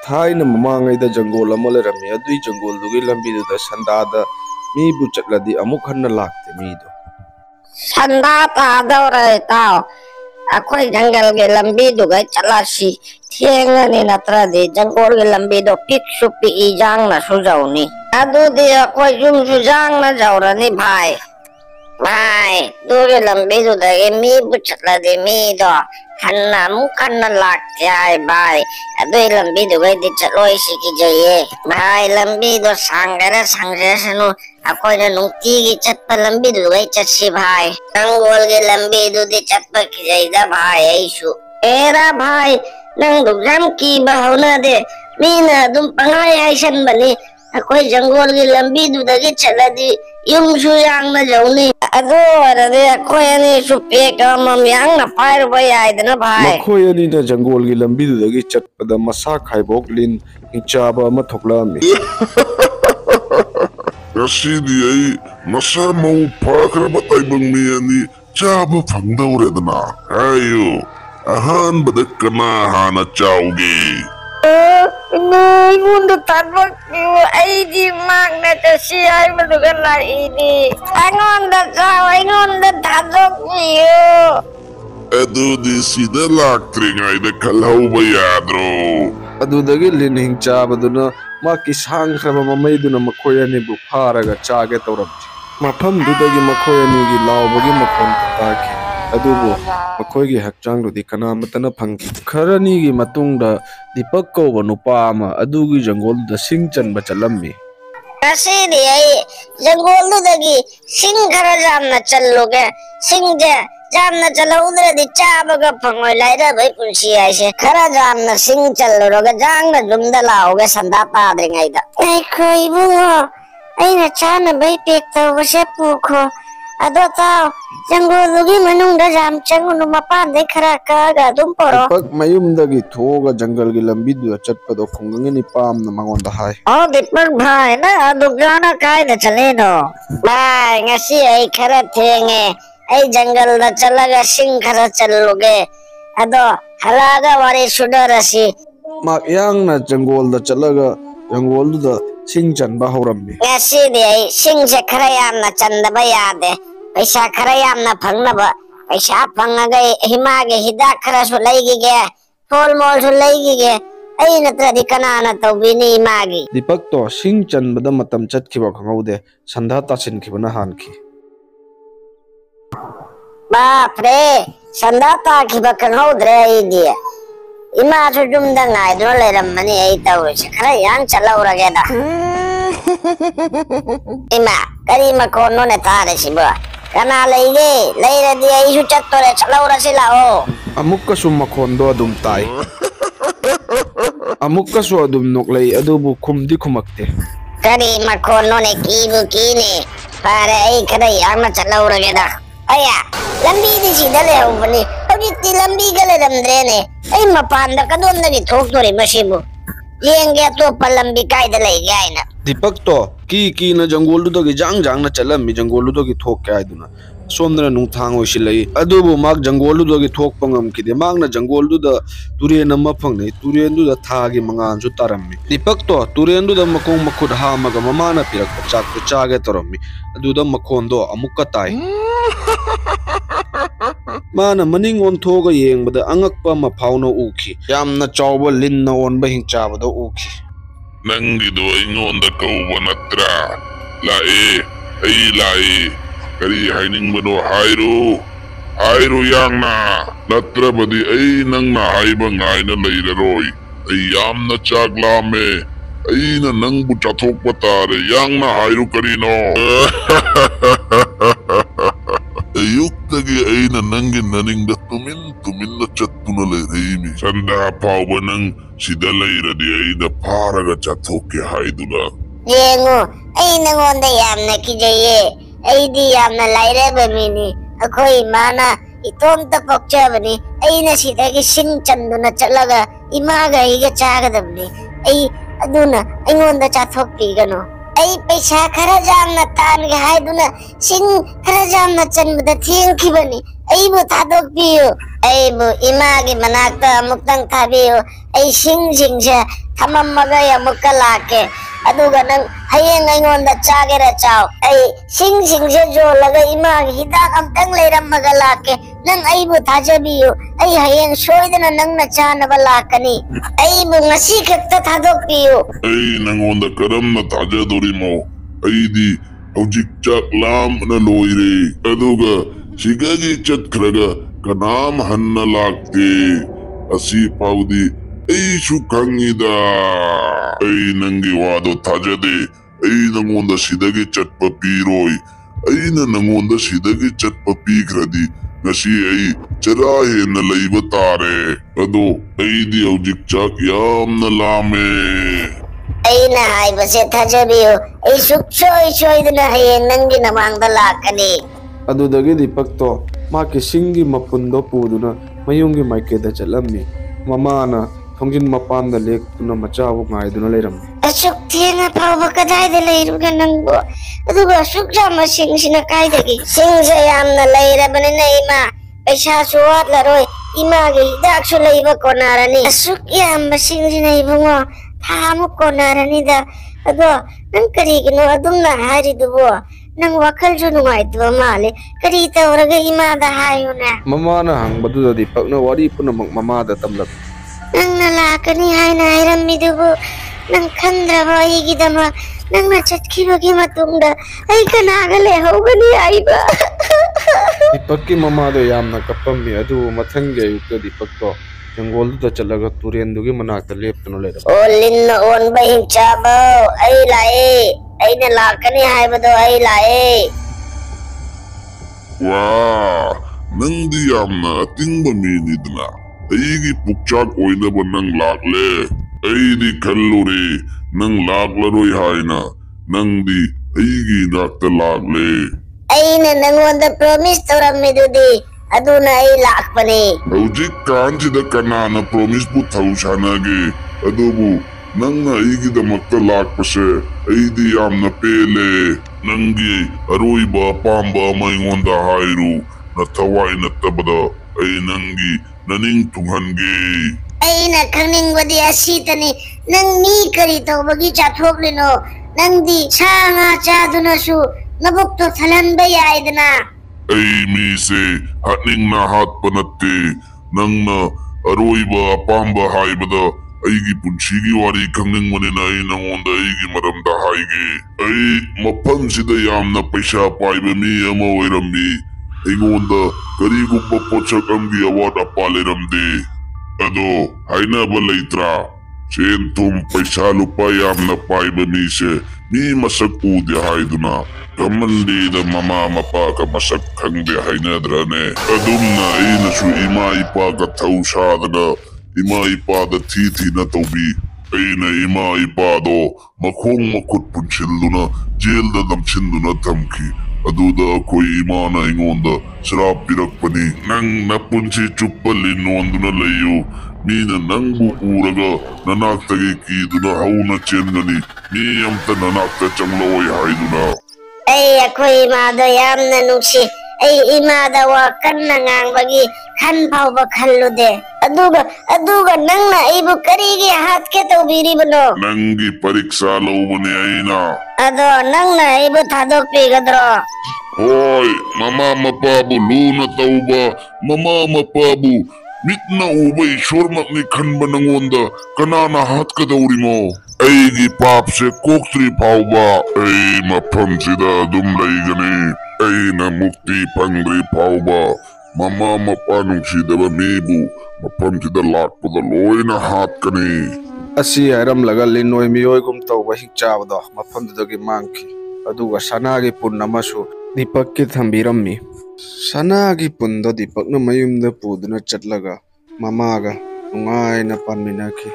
थाइन ममांगैदा जंगल अमा लेरम्मी अदुई जंगलदुगी लंबीदुदा संदादा मीबु चटलदी अमुक हन्ना लाक्ते मीदो संदा तादौरे ताओ अखोई जंगल के लंबीदुगा चलासी थेंगनी नत्रदी जंगल के लंबीदो पिक्सु पी जांग ना सुजाउनी अदुदी अखोई जुम सुजांग ना जाउरनी भाई भाई दुगे लंबीदुदा मीबु चटलदी मीदो हन्ना मुखन्ना लाक्ते आए भाई अदुई लंबीदुगा दी चलोई सिकी जाइए भाई लंबीदो सांगरे सांगरेसनु अखोई ने नुक्ति की चट्पा लंबीदुगा चट्सी भाई जंगल के लंबीदुदी चट्पा की जाइदा भाई ऐशु एरा भाई नंग दुगम की बहुना दे मीना दुम पंगाई ऐसन बनी अखोई जंगल की लंबीदुदा की चलदी yung suyang na jawni ado arade akoy ani supe ka mamyang na fire boy aidana bhai makoy ani na jangol gi lambi du gi chatpada masa khaibok lin inchaba ma thokla mi rasidi ai masa mau pakra batai bang mi ani chaba phangdauredana ayo ahan badakana hana chaugi Mundu tanpa kiu, aidi magna tersiai mendukan lah ini. Angon dah caw, angon dah tanpa kiu. Aduh di sida laktring ay de kalau bayadro. Aduh dagi lining caba duna maki sang khaba mamay duna makoy ani bukhara ga chaga tawrabji. Mafam dudagi makoy ani gi law bagi mafam taki. Adubu makoy gi hakchang rudi kana matana phangki kharani gi matungda Dipak ko nupa ama adugi jangol da singchan bachalammi kasi di ai jangol du dagi sing khara jam na challoge sing je jam na chalo udre di chaba ga phangoi laira bhai punsi aise khara jam na sing challo ga jang na jumda laoge sanda padre ngai da ai khoi bungo ai na chana bhai pek to wase pukho ado tao jangol dugi manung da jam changunu mapan de khara ka ga dum poro Dipak mayum dagi thoga jangal gi lambi du chatpado khungangani pam na mangon da hai oh Dipak bhai na adu gana kai na chale no bhai ngasi ai khara thenge ai jangal da chalaga sing khara challoge ado halaga wari sudarasi mak yang na jangol da chalaga jangol da singchan ba horammi ngasi di ai sing se khara yam na chanda ba yade paisa khara yam na phangna ba paisa phangaga hima ge hida khara su laigi ge phol mol su laigi ge ai natra di kana na tawbini magi Dipak to singchan bada matam chat khiba khangaude sandha tasin khibana hanki Bapre sandha ta khiba khangaude ai dia ima su jumda ngai do le ramani ai taw se khara yang chalaura ge da ima kari ma kono ne tare siba kana leige leira di ai su chattore chalaura silao amukka sum makhon do adum tai amukka su adum noklei adubu khumdi khumakte kari ma kono ne kibu kine pare ai khara yang na chalaura ge da aya lambi di sida le ubani ogitti lambi gale ramdre ne ai mapanda kadon na gi thok dore masibu yenge to palambi kai da lei gaina Dipak to ki na jangol du gi jang na chalam mi jangol du gi thok kai duna somna nung thang oisi lai adubu mak jangol du gi thok pangam ki de mak na jangol du da turen ma phang nei turen du da tha gi mangan su tarammi Dipak to turen du da makong makhud ha ma ga mama na pirak chak tu cha ge tarammi adu da makhon do amukka tai mana maning on thoga yengbada angakpa ma phauno ukhi yamna chawba linna on ba hing chabada ukhi Nangido ingonda kauwa natra lae kari haining mano hairu yang na natra badi ay nang na haiba ngay na lairaroi ay yam na chaglame ay na nang buchatok patare yang na hairu karino ayuktagi ay na nangin naning da tumin na chatuna lairimi sanda pauba nang sida laira di ay na paraga chatok ya haidula yengu ai nangonda yamna kijaye ai di yamna laira bamini akoi mana itom ta pokcha bani ai na sida gi sing chanduna chalaga imaga iga chaga dabni ai aduna aingonda chathok pigano ai paisa khara jamna tan ga haiduna sing khara jamna chanbada thing khibani ai bu thadok piyo ai bu imagi manakta muktang thabiyo ai sing sing sa ꯊꯝꯃꯝꯃꯒ ꯑꯃꯨꯛꯀ ꯂꯥꯛꯀꯦ ꯑꯗꯨꯒ ꯅꯪ ꯍꯌꯦꯡ ꯑꯩꯉꯣꯟꯗ ꯆꯥꯒꯦꯔ ꯆꯥꯎ ꯑꯩ ꯁꯤꯡꯁꯤꯡꯁꯦ ꯌꯣꯜꯂꯒ ꯏꯃꯥꯒꯤ ꯍꯤꯗꯥꯛ ꯑꯝꯇꯪ ꯂꯩꯔꯝꯃꯒ ꯂꯥꯛꯀꯦ ꯅꯪ ꯑꯩꯕꯨ ꯊꯥꯖꯕꯤꯌꯨ ꯑꯩ ꯍꯌꯦꯡ ꯁꯣꯏꯗꯅ ꯅꯪꯅ ꯆꯥꯅꯕ ꯂꯥꯛꯀꯅꯤ ꯑꯩꯕꯨ ꯉꯁꯤ ꯈꯛꯇ ꯊꯥꯗꯣꯛꯄꯤꯌꯨ ꯑꯩ ꯅꯪꯉꯣꯟꯗ ꯀꯔꯝꯅ ꯊꯥꯖꯗꯣꯔꯤꯃꯣ ꯑꯩꯗꯤ ꯍꯧꯖꯤꯛ ꯆꯥꯛ ꯂꯥꯝꯕꯅ ꯂꯣꯏꯔꯦ ꯑꯗꯨꯒ ꯁꯤꯗꯒꯤ ꯆꯠꯈ꯭ꯔꯒ ꯀꯅꯥꯝ ꯍꯟꯅ ꯂꯥꯛꯇꯦ ꯑꯁꯤ ꯐꯥꯎꯗꯤ ꯑꯩꯁꯨ ꯈꯪꯉꯤꯗ ꯑꯩ ꯅꯪꯒꯤ ꯋꯥꯗꯣ ꯊꯥꯖꯗꯦ ꯑꯩ ꯅꯪꯉꯣꯟꯗ ꯁꯤꯗꯒꯤ ꯆꯠꯄ ꯄꯤꯔꯣꯏ ꯑꯩꯅ ꯅꯪꯉꯣꯟꯗ ꯁꯤꯗꯒꯤ ꯆꯠꯄ ꯄꯤꯈ꯭ꯔꯗꯤ ꯉꯁꯤ ꯑꯩ ꯆꯔꯥ ꯍꯦꯟꯅ ꯂꯩꯕ ꯇꯥꯔꯦ ꯑꯗꯣ ꯑꯩꯗꯤ ꯍꯧꯖꯤꯛ ꯆꯥꯛ ꯌꯥꯝꯅ ꯂꯥꯝꯃꯦ ꯑꯩꯅ ꯍꯥꯏꯕꯁꯦ ꯊꯥꯖꯕꯤꯌꯨ ꯑꯩ ꯁꯨꯡꯁꯣꯏ ꯁꯣꯏꯗꯅ ꯍꯌꯦꯡ ꯅꯪꯒꯤ ꯅꯃꯥꯡꯗ ꯂꯥꯛꯀꯅꯤ ꯑꯗꯨꯗꯒꯤ ꯗꯤꯄꯛꯇꯣ ꯃꯥꯒꯤ ꯁꯤꯡꯒꯤ ꯃꯄꯨꯟꯗꯣ ꯄꯨꯗꯨꯅ ꯃꯌꯨꯝꯒꯤ ꯃꯥꯏꯀꯩꯗ ꯆꯠꯂꯝꯃꯤ ꯃꯃꯥꯅ ꯊꯣꯡꯖꯤꯟ ꯃꯄꯥꯟꯗ ꯂꯦꯛꯇꯨꯅ ꯃꯆꯥꯕꯨ ꯉꯥꯏꯗꯨꯅ ꯂꯩꯔꯝꯃꯤ ꯑꯁꯨꯛ ꯊꯦꯡꯅ ꯐꯥꯎꯕ ꯀꯗꯥꯏꯗ ꯂꯩꯔꯨꯒꯦ ꯅꯪꯕꯨ ꯑꯗꯨꯒ ꯑꯁꯨꯛ ꯌꯥꯝꯕ ꯁꯤꯡꯁꯤꯅ ꯀꯥꯏꯗꯒꯤ ꯁꯤꯡꯁꯦ ꯌꯥꯝꯅ ꯂꯩꯔꯕꯅꯤꯅ ꯏꯃꯥ ꯄꯩꯁꯥꯁꯨ ꯋꯥꯠꯂꯔꯣꯏ ꯏꯃꯥꯒꯤ ꯍꯤꯗꯥꯛꯁꯨ ꯂꯩꯕ ꯀꯣꯟꯅꯔꯅꯤ ꯑꯁꯨꯛ ꯌꯥꯝꯕ ꯁꯤꯡꯁꯤꯅ ꯏꯕꯨꯡꯉꯣ ꯊꯥ ꯑꯃꯨꯛ ꯀꯣꯟꯅꯔꯅꯤꯗ ꯑꯗꯣ ꯅꯪ ꯀꯔꯤꯒꯤꯅꯣ ꯑꯗꯨꯝꯅ ꯍꯥꯏꯔꯤꯗꯨꯕꯣ ꯅꯪ ꯋꯥꯈꯜꯁꯨ ꯅꯨꯡꯉꯥꯏꯇꯕ ꯃꯥꯜꯂꯦ ꯀꯔꯤ ꯇꯧꯔꯒ ꯏꯃꯥꯗ ꯍꯥꯏꯌꯨꯅꯦ ꯃꯃꯥꯅ ꯍꯪꯕꯗꯨꯗ ꯗꯤꯄꯛꯅ ꯋꯥꯔꯤ ꯄꯨꯝꯅꯃꯛ ꯃꯃꯥꯗ ꯇꯝꯂꯝꯃꯤ ꯅꯪꯅ ꯂꯥꯛꯀꯅꯤ ꯍꯥꯏꯅ ꯍꯥꯏꯔꯝꯃꯤꯗꯨꯕꯨ ꯅꯪ ꯈꯟꯗ꯭ꯔꯕ ꯑꯩꯒꯤꯗꯃꯛ ꯅꯪꯅ ꯆꯠꯈꯤꯕꯒꯤ ꯃꯇꯨꯡꯗ ꯑꯩ ꯀꯅꯥꯒ ꯂꯩꯍꯧꯒꯅꯤ ꯍꯥꯏꯕ ꯗꯤꯄꯛꯀꯤ ꯃꯃꯥꯗꯣ ꯌꯥꯝꯅ ꯀꯞꯄꯝꯃꯤ ꯑꯗꯨꯕꯨ ꯃꯊꯪꯒꯤ ꯑꯌꯨꯛꯇ ꯗꯤꯄꯛꯇꯣ ꯖꯪꯒꯣꯜꯗꯨꯗ ꯆꯠꯂꯒ ꯇꯨꯔꯦꯟꯗꯨꯒꯤ ꯃꯅꯥꯛꯇ ꯂꯦꯞꯇꯨꯅ ꯂꯩꯔꯝꯃꯤ ꯑꯣ ꯂꯤꯟꯅ ꯑꯣꯟꯕ ꯍꯤꯡꯆꯥꯕꯧ ꯑꯩ ꯂꯥꯛꯑꯦ ꯑꯩꯅ ꯂꯥꯛꯀꯅꯤ ꯍꯥꯏꯕꯗꯣ ꯑꯩ ꯂꯥꯛꯑꯦ ꯋꯥ ꯅꯪꯗꯤ ꯌꯥꯝꯅ ꯑꯇꯤꯡꯕ ꯃꯤꯅꯤꯗꯅ ꯑꯩꯒꯤ ꯄꯨꯛꯆꯥꯛ ꯑꯣꯏꯅꯕ ꯅꯪ ꯂꯥꯛꯂꯦ ꯑꯩꯗꯤ ꯈꯜꯂꯨꯔꯦ ꯅꯪ ꯂꯥꯛꯂꯔꯣꯏ ꯍꯥꯏꯅ ꯅꯪꯗꯤ ꯑꯩꯒꯤ ꯏꯅꯥꯛꯇ ꯂꯥꯛꯂꯦ ꯑꯩꯅ ꯅꯪꯉꯣꯟꯗ ꯄ꯭ꯔꯣꯃꯤꯁ ꯇꯧꯔꯝꯃꯤꯗꯨꯗꯤ ꯑꯗꯨꯅ ꯑꯩ ꯂꯥꯛꯄꯅꯤ ꯍꯧꯖꯤꯛꯀꯥꯟꯁꯤꯗ ꯀꯅꯥꯅ ꯄ꯭ꯔꯣꯃꯤꯁꯄꯨ ꯊꯧ ꯁꯥꯟꯅꯒꯦ ꯑꯗꯨꯕꯨ ꯅꯪꯅ ꯑꯩꯒꯤꯗꯃꯛꯇ ꯂꯥꯛꯄꯁꯦ ꯑꯩꯗꯤ ꯌꯥꯝꯅ ꯄꯦꯜꯂꯦ ꯅꯪꯒꯤ ꯑꯔꯣꯏꯕ ꯑꯄꯥꯝꯕ ꯑꯃ ꯑꯩꯉꯣꯟꯗ ꯍꯥꯏꯔꯨ ꯅꯊꯋꯥꯏ ꯅꯠꯇꯕꯗ ꯑꯩ ꯅꯪꯒꯤ ꯅꯅꯤꯡ ꯊꯨꯡꯍꯟꯒꯦ ꯑꯩꯅ ꯈꯪꯅꯤꯡꯕꯗꯤ ꯑꯁꯤꯇꯅꯤ ꯅꯪ ꯃꯤ ꯀꯔꯤ ꯇꯧꯕꯒꯤ ꯆꯥꯊꯣꯛꯂꯤꯅꯣ ꯅꯪꯗꯤ ꯁꯥ ꯉꯥ ꯆꯥꯗꯨꯅꯁꯨ ꯅꯕꯨꯛꯇꯣ ꯊꯜꯍꯟꯕ ꯌꯥꯏꯗꯅ ꯑꯩ ꯃꯤꯁꯦ ꯍꯥꯠꯅꯤꯡꯅ ꯍꯥꯠꯄ ꯅꯠꯇꯦ ꯅꯪꯅ ꯑꯔꯣꯏꯕ ꯑꯄꯥꯝꯕ ꯍꯥꯏꯕꯗ ꯑꯩꯒꯤ ꯄꯨꯟꯁꯤꯒꯤ ꯋꯥꯔꯤ ꯈꯪꯅꯤꯡꯕꯅꯤꯅ ꯑꯩ ꯅꯉꯣꯟꯗ ꯑꯩꯒꯤ ꯃꯔꯝꯗ ꯍꯥꯏꯒꯦ ꯑꯩ ꯃꯐꯝꯁꯤꯗ ꯌꯥꯝꯅ ꯄꯩꯁꯥ ꯄꯥꯏꯕ ꯃꯤ ꯑꯃ ꯑꯣꯏꯔꯝꯃꯤ ꯑꯩꯉꯣꯟꯗ ꯀꯔꯤꯒꯨꯝꯕ ꯄꯣꯠꯁꯛ ꯑꯃꯒꯤ ꯑꯋꯥꯠ ꯑꯄꯥ ꯂꯩꯔꯝꯗꯦ ꯑꯗꯣ ꯍꯥꯏꯅꯕ ꯂꯩꯇ꯭ꯔꯥ ꯁꯦꯟ ꯊꯨꯝ ꯄꯩꯁꯥ ꯂꯨꯄꯥ ꯌꯥꯝꯅ ꯄꯥꯏꯕ ꯃꯤꯁꯦ ꯃꯤ ꯃꯁꯛ ꯎꯗꯦ ꯍꯥꯏꯗꯨꯅ ꯀꯃꯟꯗꯦꯗ ꯃꯃꯥ ꯃꯄꯥꯒ ꯃꯁꯛ ꯈꯪꯗꯦ ꯍꯥꯏꯅꯗ꯭ꯔꯅꯦ ꯑꯗꯨꯝꯅ ꯑꯩꯅꯁꯨ ꯏꯃꯥ ꯏꯄꯥꯒ ꯊꯧ ꯁꯥꯗꯅ ꯏꯃꯥ ꯏꯄꯥꯗ ꯊꯤꯅ ꯇꯧꯕꯤ ꯑꯩꯅ ꯏꯃꯥ ꯏꯄꯥꯗꯣ ꯃꯈꯣꯡ ꯃꯈꯨꯠ ꯄꯨꯟꯁꯤꯜꯗꯨꯅ ꯖꯦꯜꯗ ꯅꯝꯁꯤꯟꯗꯨꯅ ꯊꯝꯈꯤ ꯑꯗꯨꯗ ꯑꯩꯈꯣꯏ ꯏꯃꯥꯅ ꯑꯩꯉꯣꯟꯗ ꯁ꯭ꯔꯥꯞ ꯄꯤꯔꯛꯄꯅꯤ ꯅꯪ ꯅꯄꯨꯟꯁꯤ ꯆꯨꯞꯄ ꯂꯤꯟꯅꯣꯟꯗꯨꯅ ꯂꯩꯌꯨ ꯃꯤꯅ ꯅꯪꯕꯨ ꯎꯔꯒ ꯅꯅꯥꯛꯇꯒꯤ ꯀꯤꯗꯨꯅ ꯍꯧꯅ ꯆꯦꯟꯒꯅꯤ ꯃꯤ ꯑꯝꯇ ꯅꯅꯥꯛꯇ ꯆꯪꯂꯛꯑꯣꯏ ꯍꯥꯏꯗꯨꯅ ꯑꯩꯈꯣꯏ ꯏꯃꯥꯗꯣ ꯌꯥꯝꯅ ꯅꯨꯡꯁꯤ ꯑꯩ ꯏꯃꯥꯗ ꯋꯥ ꯀꯟꯅ ꯉꯥꯡꯕꯒꯤ ꯈꯟ ꯐꯥꯎꯕ ꯈꯜꯂꯨꯗꯦ ꯑꯗꯨꯒ ꯅꯪꯅ ꯑꯩꯕꯨ ꯀꯔꯤꯒꯤ ꯍꯥꯠꯀꯦ ꯇꯧꯕꯤꯔꯤꯕꯅꯣ ꯅꯪꯒꯤ ꯄꯔꯤꯛꯁꯥ ꯂꯧꯕꯅꯦ ꯑꯩꯅ ꯑꯗꯣ ꯅꯪꯅ ꯑꯩꯕꯨ ꯊꯥꯗꯣꯛꯄꯤꯒꯗ꯭ꯔꯣ ꯍꯣꯏ ꯃꯃꯥ ꯃꯄꯥꯕꯨ ꯂꯨꯅ ꯇꯧꯕ ꯃꯃꯥ ꯃꯄꯥꯕꯨ ꯃꯤꯠꯅ ꯎꯕ ꯏꯁꯣꯔꯃꯛꯅꯤ ꯈꯟꯕ ꯅꯪꯉꯣꯟꯗ ꯀꯅꯥꯅ ꯍꯥꯠꯀꯗꯧꯔꯤꯃꯣ ꯑꯩꯒꯤ ꯄꯥꯞꯁꯦ ꯀꯣꯛꯇ꯭ꯔꯤ ꯐꯥꯎꯕ ꯑꯩ ꯃꯐꯝꯁꯤꯗ ꯑꯗꯨꯝ ꯂꯩꯒꯅꯤ ꯑꯩꯅ ꯃꯨꯛꯇꯤ ꯐꯪꯗ꯭ꯔꯤ ꯐꯥꯎꯕ ꯃꯃꯥ ꯃꯄꯥ ꯅꯨꯡꯁꯤꯗꯕ ꯃꯤꯕꯨ ꯃꯐꯝꯁꯤꯗ ꯂꯥꯛꯄꯗ ꯂꯣꯏꯅ ꯍꯥꯠꯀꯅꯤ ꯑꯁꯤ ꯍꯥꯏꯔꯝꯂꯒ ꯂꯤꯟꯑꯣꯏ ꯃꯤꯑꯣꯏꯒꯨꯝ ꯇꯧꯕ ꯍꯤꯡꯆꯥꯕꯗꯣ ꯃꯐꯝꯗꯨꯗꯒꯤ ꯃꯥꯡꯈꯤ ꯑꯗꯨꯒ ꯁꯅꯥꯒꯤ ꯄꯨꯟ ꯑꯃꯁꯨ ꯗꯤꯄꯛꯀꯤ ꯊꯝꯕꯤꯔꯝꯃꯤ ꯁꯅꯥꯒꯤ ꯄꯨꯟꯗꯣ ꯗꯤꯄꯛꯅ ꯃꯌꯨꯝꯗ ꯄꯨꯗꯨꯅ ꯆꯠꯂꯒ ꯃꯃꯥꯒ ꯅꯨꯡꯉꯥꯏꯅ ꯄꯥꯟꯃꯤꯟꯅꯈꯤ